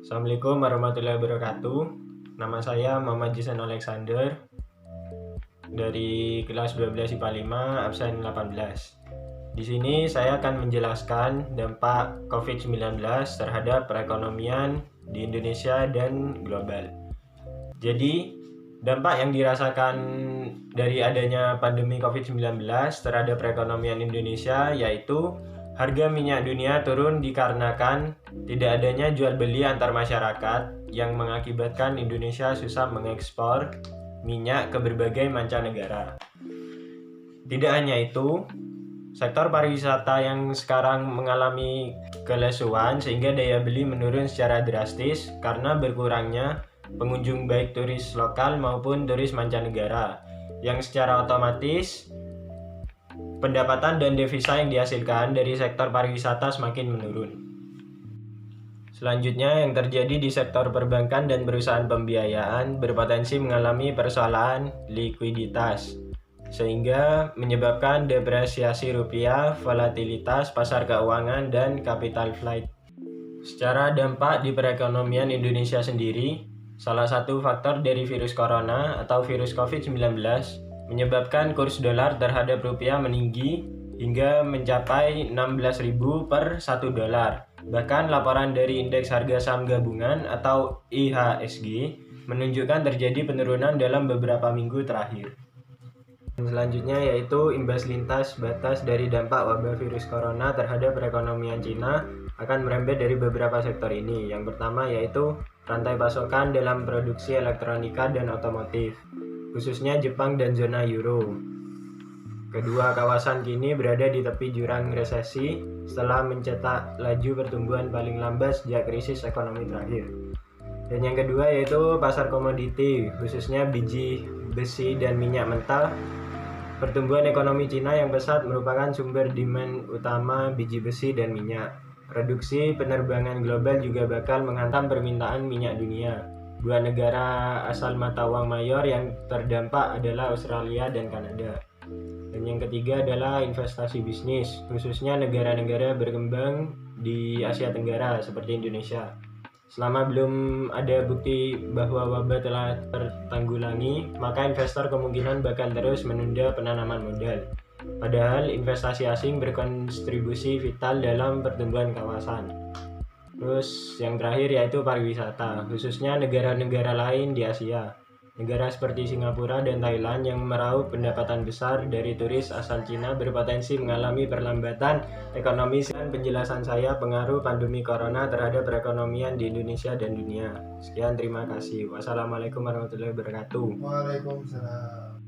Assalamualaikum warahmatullahi wabarakatuh. Nama saya Muhammad Jisan Alexander dari kelas 12 IPA 5 absen 18. Di sini saya akan menjelaskan dampak COVID-19 terhadap perekonomian di Indonesia dan global. Jadi, dampak yang dirasakan dari adanya pandemi COVID-19 terhadap perekonomian Indonesia yaitu harga minyak dunia turun dikarenakan tidak adanya jual beli antar masyarakat yang mengakibatkan Indonesia susah mengekspor minyak ke berbagai mancanegara. Tidak hanya itu, sektor pariwisata yang sekarang mengalami kelesuan sehingga daya beli menurun secara drastis karena berkurangnya pengunjung baik turis lokal maupun turis mancanegara, yang secara otomatis pendapatan dan devisa yang dihasilkan dari sektor pariwisata semakin menurun. Selanjutnya, yang terjadi di sektor perbankan dan perusahaan pembiayaan berpotensi mengalami persoalan likuiditas, sehingga menyebabkan depresiasi rupiah, volatilitas pasar keuangan, dan capital flight. Secara dampak di perekonomian Indonesia sendiri, salah satu faktor dari virus corona atau virus COVID-19 menyebabkan kurs dolar terhadap rupiah meninggi hingga mencapai 16.000 per 1 dolar. Bahkan laporan dari Indeks Harga Saham Gabungan atau IHSG menunjukkan terjadi penurunan dalam beberapa minggu terakhir. Selanjutnya yaitu imbas lintas batas dari dampak wabah virus corona terhadap perekonomian Cina akan merembet dari beberapa sektor ini. Yang pertama yaitu rantai pasokan dalam produksi elektronika dan otomotif, khususnya Jepang dan zona Euro. Kedua kawasan kini berada di tepi jurang resesi setelah mencetak laju pertumbuhan paling lambat sejak krisis ekonomi terakhir. Dan yang kedua yaitu pasar komoditi, khususnya biji besi dan minyak mentah. Pertumbuhan ekonomi Cina yang pesat merupakan sumber demand utama biji besi dan minyak. Reduksi penerbangan global juga bakal menghantam permintaan minyak dunia. Dua negara asal mata uang mayor yang terdampak adalah Australia dan Kanada. Dan yang ketiga adalah investasi bisnis, khususnya negara-negara berkembang di Asia Tenggara seperti Indonesia. Selama belum ada bukti bahwa wabah telah tertanggulangi, maka investor kemungkinan bakal terus menunda penanaman modal. Padahal investasi asing berkontribusi vital dalam pertumbuhan kawasan. Terus yang terakhir yaitu pariwisata, khususnya negara-negara lain di Asia. Negara seperti Singapura dan Thailand yang meraup pendapatan besar dari turis asal Cina berpotensi mengalami perlambatan ekonomi. Penjelasan saya pengaruh pandemi corona terhadap perekonomian di Indonesia dan dunia. Sekian, terima kasih. Wassalamualaikum warahmatullahi wabarakatuh. Waalaikumsalam.